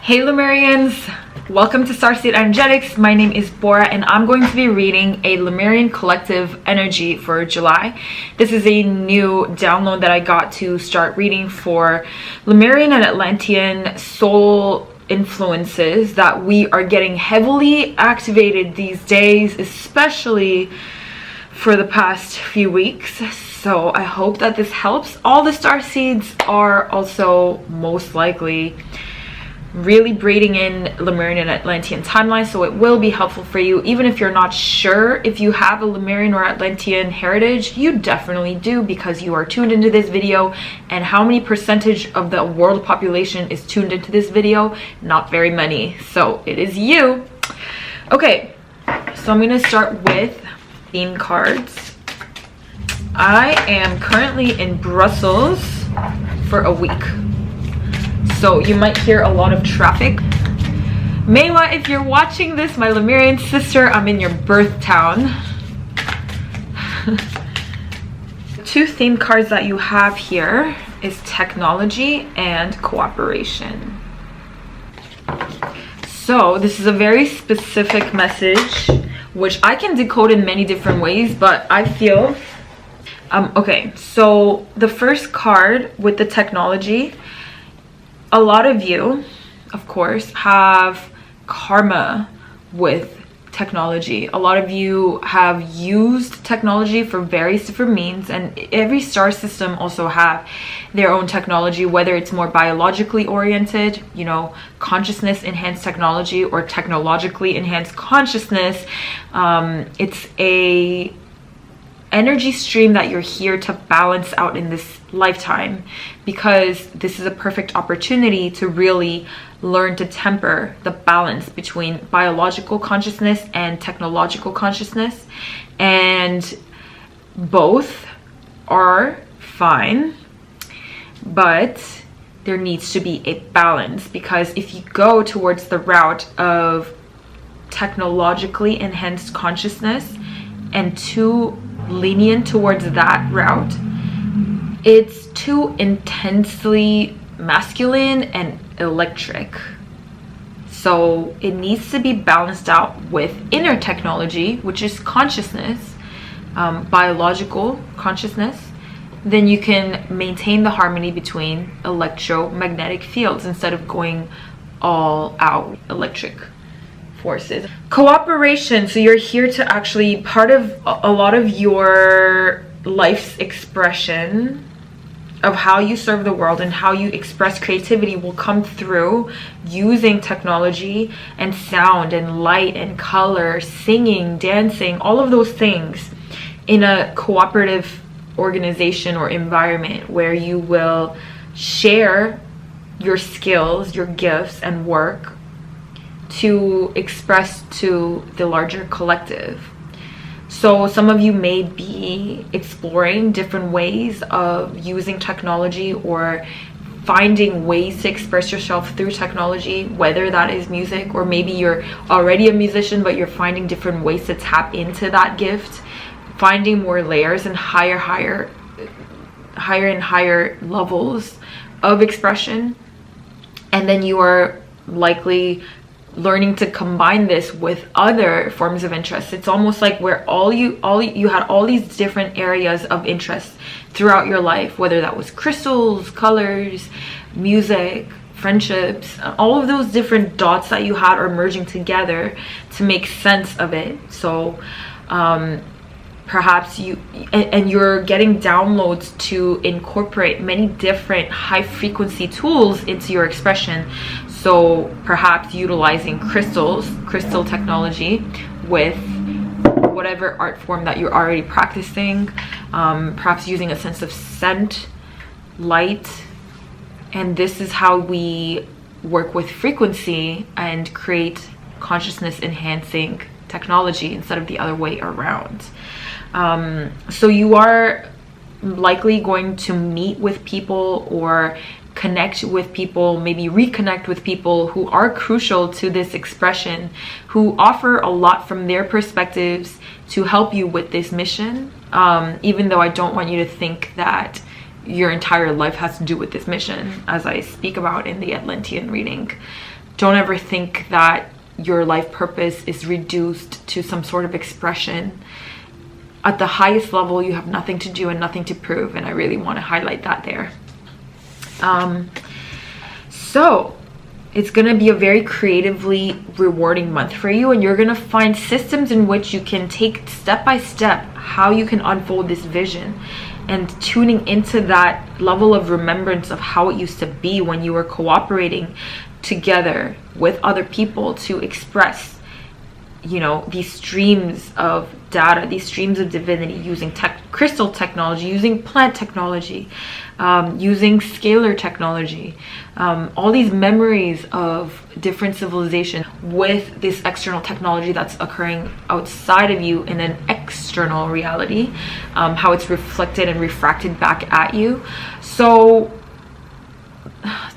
Hey Lemurians, welcome to Starseed Energetics. My name is Bora and I'm going to be reading a Lemurian collective energy for July. This is a new download that I got to start reading for Lemurian and Atlantean soul influences that we are getting heavily activated these days, especially for the past few weeks. So I hope that this helps. All the starseeds are also most likely really braiding in Lemurian and Atlantean timelines, so it will be helpful for you. Even if you're not sure if you have a Lemurian or Atlantean heritage, you definitely do, because you are tuned into this video. And how many percentage of the world population is tuned into this video? Not very many, so it is you. Okay, so I'm gonna start with theme cards. I am currently in Brussels for a week, so you might hear a lot of traffic. Mewa, if you're watching this, my Lemurian sister, I'm in your birth town. Two theme cards that you have here is technology and cooperation. So this is a very specific message, which I can decode in many different ways, but I feel okay, so the first card with the technology, a lot of you, of course, have karma with technology. A lot of you have used technology for various different means, and every star system also have their own technology, whether it's more biologically oriented, you know, consciousness enhanced technology, or technologically enhanced consciousness. It's a energy stream that you're here to balance out in this lifetime, because this is a perfect opportunity to really learn to temper the balance between biological consciousness and technological consciousness. And both are fine, but there needs to be a balance, because if you go towards the route of technologically enhanced consciousness and too lenient towards that route, it's too intensely masculine and electric. So it needs to be balanced out with inner technology, which is consciousness, biological consciousness. Then you can maintain the harmony between electromagnetic fields instead of going all out electric forces. Cooperation, so you're here to actually, part of a lot of your life's expression of how you serve the world and how you express creativity will come through using technology and sound and light and color, singing, dancing, all of those things in a cooperative organization or environment where you will share your skills, your gifts and work to express to the larger collective. So some of you may be exploring different ways of using technology or finding ways to express yourself through technology, whether that is music, or maybe you're already a musician but you're finding different ways to tap into that gift, finding more layers and higher and higher levels of expression. And then you are likely learning to combine this with other forms of interest. It's almost like where you had all these different areas of interest throughout your life, whether that was crystals, colors, music, friendships, all of those different dots that you had are merging together to make sense of it. So perhaps you're getting downloads to incorporate many different high frequency tools into your expression. So perhaps utilizing crystal technology with whatever art form that you're already practicing, perhaps using a sense of scent, light. And this is how we work with frequency and create consciousness enhancing technology instead of the other way around. So you are likely going to meet with people or connect with people, maybe reconnect with people who are crucial to this expression, who offer a lot from their perspectives to help you with this mission. Even though I don't want you to think that your entire life has to do with this mission, as I speak about in the Atlantean reading. don't ever think that your life purpose is reduced to some sort of expression. At the highest level, you have nothing to do and nothing to prove, and I really want to highlight that there. So it's going to be a very creatively rewarding month for you, and you're going to find systems in which you can take step by step how you can unfold this vision, and tuning into that level of remembrance of how it used to be when you were cooperating together with other people to express, you know, these streams of data, these streams of divinity, using crystal technology, using plant technology, using scalar technology, all these memories of different civilizations with this external technology that's occurring outside of you in an external reality, how it's reflected and refracted back at you. So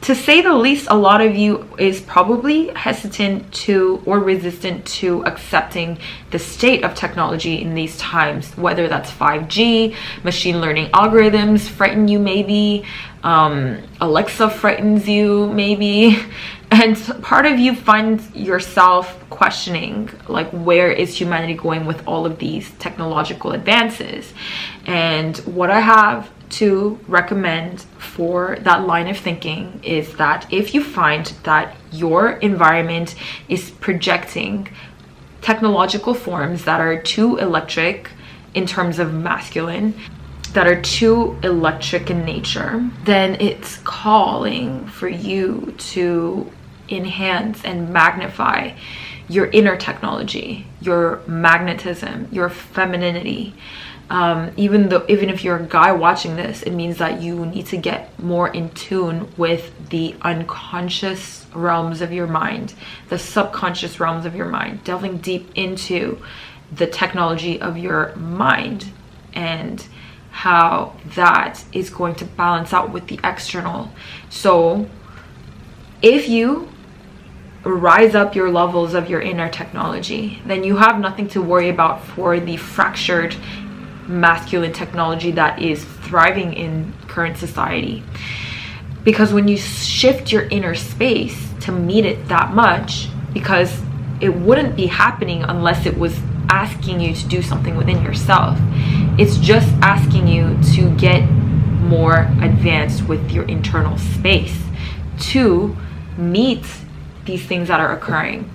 to say the least, a lot of you is probably hesitant to or resistant to accepting the state of technology in these times, whether that's 5G, machine learning algorithms frighten you maybe, Alexa frightens you maybe, and part of you finds yourself questioning, like, where is humanity going with all of these technological advances? And what I have to recommend for that line of thinking is that if you find that your environment is projecting technological forms that are too electric in terms of masculine, that are too electric in nature, then it's calling for you to enhance and magnify your inner technology, your magnetism, your femininity. Even if you're a guy watching this, it means that you need to get more in tune with the unconscious realms of your mind, the subconscious realms of your mind, delving deep into the technology of your mind and how that is going to balance out with the external. So if you rise up your levels of your inner technology, then you have nothing to worry about for the fractured masculine technology that is thriving in current society. Because when you shift your inner space to meet it that much, because it wouldn't be happening unless it was asking you to do something within yourself. It's just asking you to get more advanced with your internal space to meet these things that are occurring.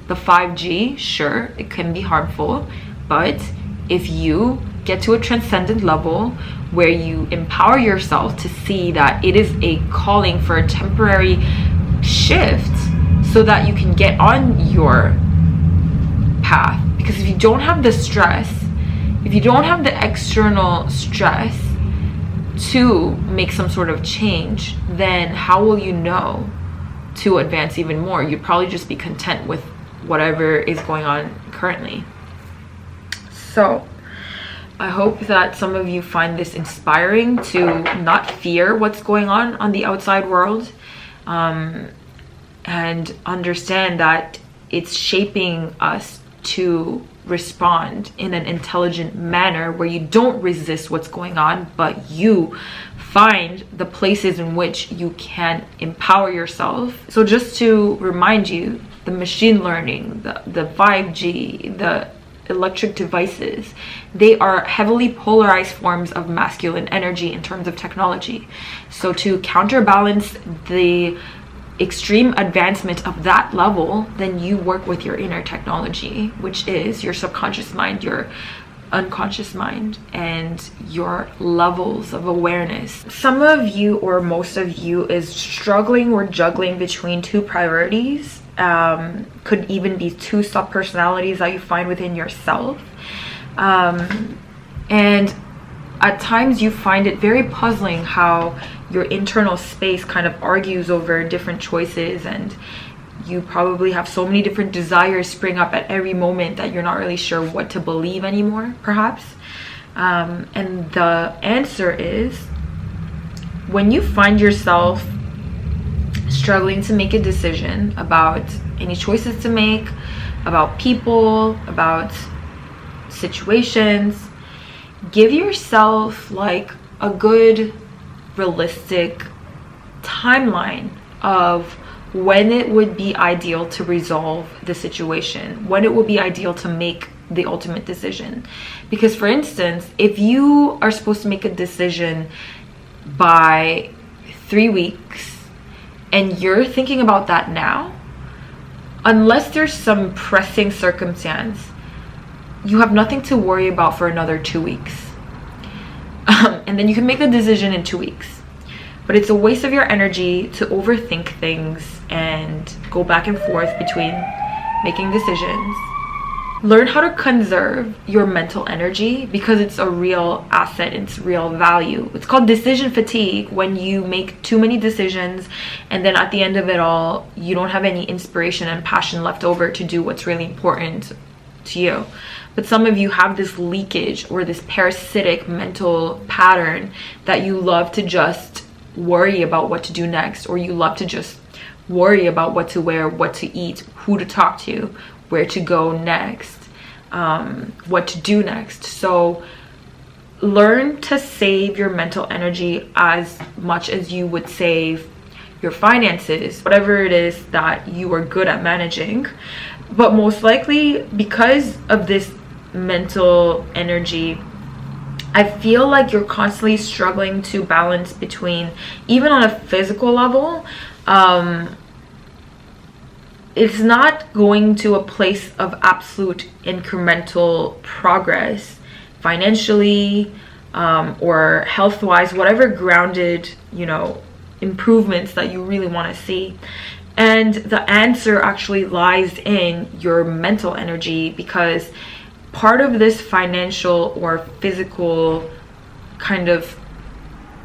The 5G, sure, it can be harmful, but if you get to a transcendent level where you empower yourself to see that it is a calling for a temporary shift so that you can get on your path. Because if you don't have the stress, if you don't have the external stress to make some sort of change, then how will you know to advance even more? You'd probably just be content with whatever is going on currently. So I hope that some of you find this inspiring to not fear what's going on the outside world, and understand that it's shaping us to respond in an intelligent manner where you don't resist what's going on, but you find the places in which you can empower yourself. So just to remind you, the machine learning, the 5G, the electric devices, they are heavily polarized forms of masculine energy in terms of technology. So to counterbalance the extreme advancement of that level, then you work with your inner technology, which is your subconscious mind, your unconscious mind, and your levels of awareness. Some of you, or most of you, is struggling or juggling between two priorities. Could even be two sub-personalities that you find within yourself, and at times you find it very puzzling how your internal space kind of argues over different choices, and you probably have so many different desires spring up at every moment that you're not really sure what to believe anymore, perhaps. And the answer is, when you find yourself struggling to make a decision about any choices to make, about people, about situations, give yourself like a good realistic timeline of when it would be ideal to resolve the situation, when it would be ideal to make the ultimate decision. Because for instance, if you are supposed to make a decision by 3 weeks and you're thinking about that now, unless there's some pressing circumstance, you have nothing to worry about for another 2 weeks. And then you can make the decision in 2 weeks. But it's a waste of your energy to overthink things and go back and forth between making decisions. Learn how to conserve your mental energy, because it's a real asset, it's real value. It's called decision fatigue, when you make too many decisions and then at the end of it all, you don't have any inspiration and passion left over to do what's really important to you. But some of you have this leakage or this parasitic mental pattern that you love to just worry about what to do next, or you love to just worry about what to wear, what to eat, who to talk to, where to go next, what to do next. So learn to save your mental energy as much as you would save your finances, whatever it is that you are good at managing. But most likely, because of this mental energy, I feel like you're constantly struggling to balance between, even on a physical level, it's not going to a place of absolute incremental progress financially, or health-wise, whatever grounded, improvements that you really want to see. And the answer actually lies in your mental energy, because part of this financial or physical kind of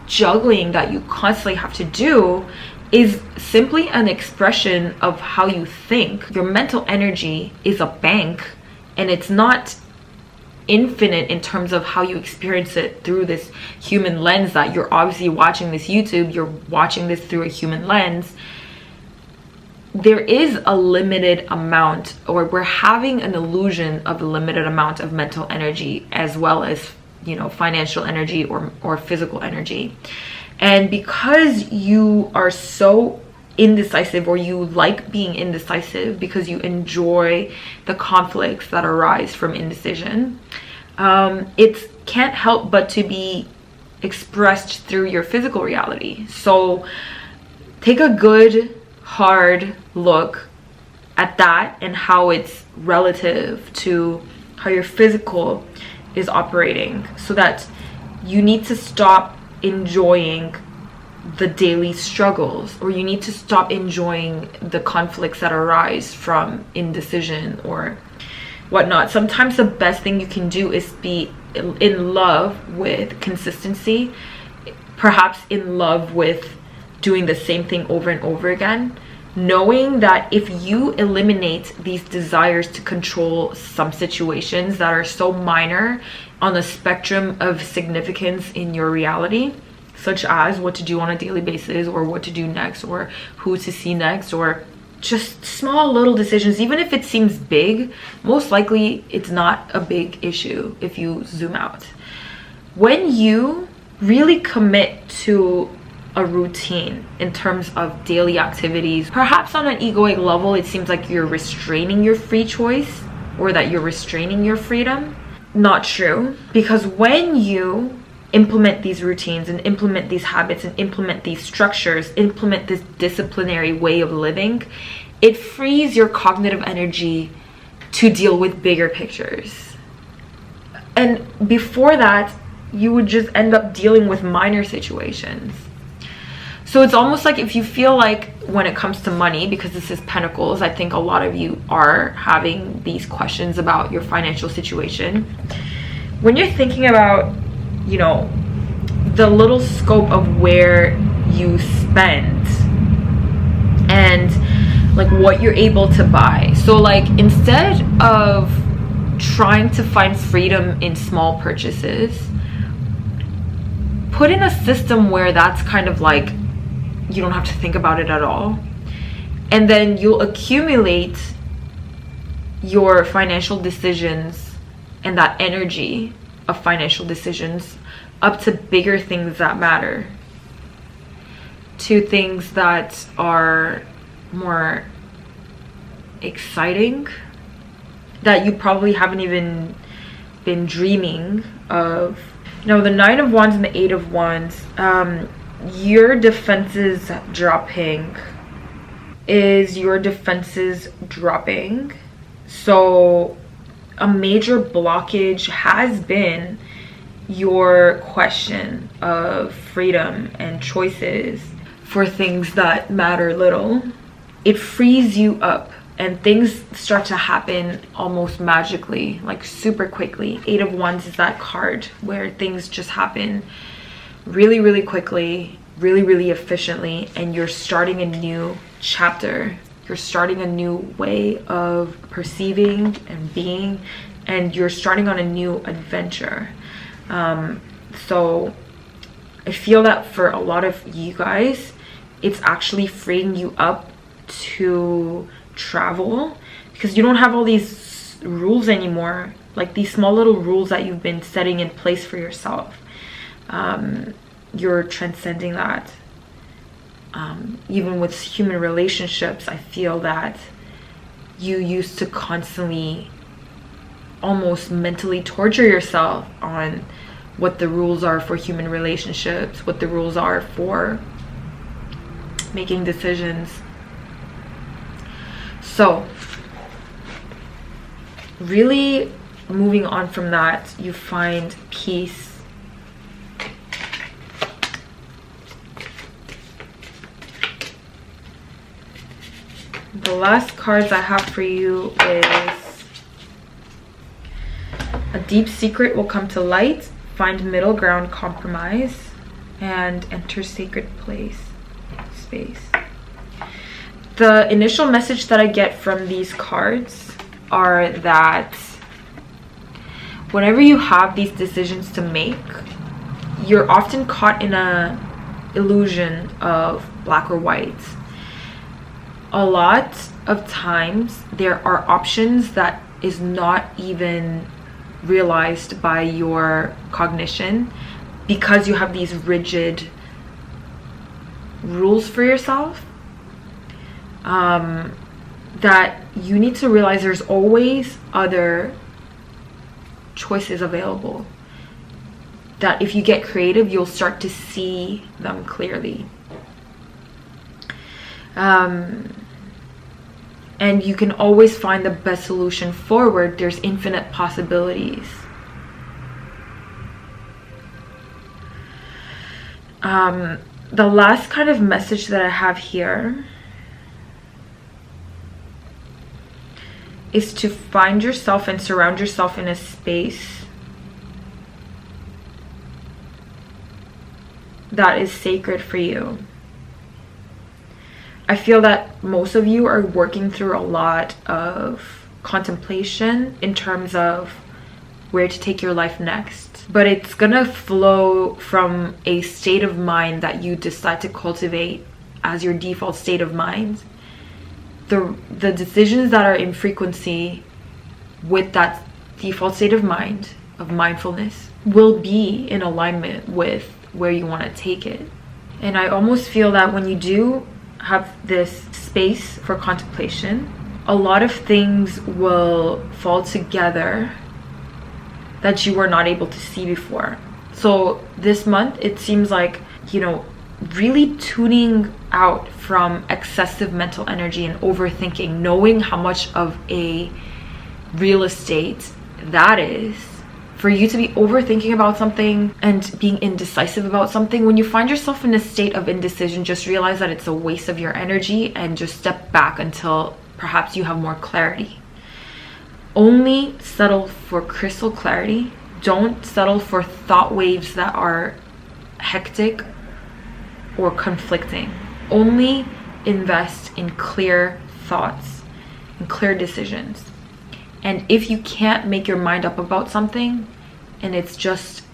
juggling that you constantly have to do is simply an expression of how you think. Your mental energy is a bank, and it's not infinite in terms of how you experience it through this human lens that you're obviously watching this YouTube, you're watching this through a human lens. There is a limited amount, or we're having an illusion of a limited amount of mental energy, as well as financial energy or physical energy. And because you are so indecisive, or you like being indecisive because you enjoy the conflicts that arise from indecision, it can't help but to be expressed through your physical reality. So take a good hard look at that and how it's relative to how your physical is operating, so that you need to stop enjoying the daily struggles, or you need to stop enjoying the conflicts that arise from indecision or whatnot. Sometimes the best thing you can do is be in love with consistency, perhaps in love with doing the same thing over and over again, knowing that if you eliminate these desires to control some situations that are so minor on the spectrum of significance in your reality, such as what to do on a daily basis, or what to do next, or who to see next, or just small little decisions, even if it seems big, most likely it's not a big issue if you zoom out. When you really commit to a routine in terms of daily activities, perhaps on an egoic level it seems like you're restraining your free choice, or that you're restraining your freedom. Not true, because when you implement these routines and implement these habits and implement these structures, implement this disciplinary way of living, it frees your cognitive energy to deal with bigger pictures. And before that, you would just end up dealing with minor situations. So it's almost like, if you feel like when it comes to money, because this is Pentacles, I think a lot of you are having these questions about your financial situation. When you're thinking about, the little scope of where you spend and like what you're able to buy. So like, instead of trying to find freedom in small purchases, put in a system where that's kind of like, you don't have to think about it at all. And then you'll accumulate your financial decisions and that energy of financial decisions up to bigger things that matter, to things that are more exciting, that you probably haven't even been dreaming of. Now, the Nine of Wands and the Eight of Wands, your defenses dropping. Is your defenses dropping? So a major blockage has been your question of freedom and choices for things that matter little. It frees you up and things start to happen almost magically, like super quickly. Eight of Wands is that card where things just happen really, really quickly, really, really efficiently, and you're starting a new chapter. You're starting a new way of perceiving and being, and you're starting on a new adventure. So I feel that for a lot of you guys, it's actually freeing you up to travel, because you don't have all these rules anymore, like these small little rules that you've been setting in place for yourself. You're transcending that. Even with human relationships, I feel that you used to constantly almost mentally torture yourself on what the rules are for human relationships, what the rules are for making decisions. So really moving on from that, you find peace. The last cards I have for you is a deep secret will come to light, find middle ground, compromise, and enter sacred space. The initial message that I get from these cards are that whenever you have these decisions to make, you're often caught in a illusion of black or white. A lot of times there are options that is not even realized by your cognition, because you have these rigid rules for yourself, that you need to realize there's always other choices available, that if you get creative, you'll start to see them clearly. And you can always find the best solution forward. There's infinite possibilities. The last kind of message that I have here is to find yourself and surround yourself in a space that is sacred for you. I feel that most of you are working through a lot of contemplation in terms of where to take your life next. But it's gonna flow from a state of mind that you decide to cultivate as your default state of mind. The decisions that are in frequency with that default state of mind, of mindfulness, will be in alignment with where you want to take it. And I almost feel that when you do have this space for contemplation, a lot of things will fall together that you were not able to see before. So this month, it seems like, you know, really tuning out from excessive mental energy and overthinking, knowing how much of a real estate that is for you to be overthinking about something and being indecisive about something. When you find yourself in a state of indecision, just realize that it's a waste of your energy and just step back until perhaps you have more clarity. Only settle for crystal clarity. Don't settle for thought waves that are hectic or conflicting. Only invest in clear thoughts and clear decisions. And if you can't make your mind up about something and it's just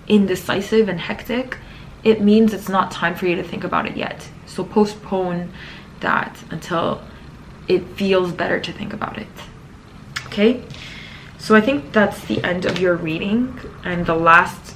indecisive and hectic, it means it's not time for you to think about it yet. So postpone that until it feels better to think about it. Okay? So I think that's the end of your reading. And the last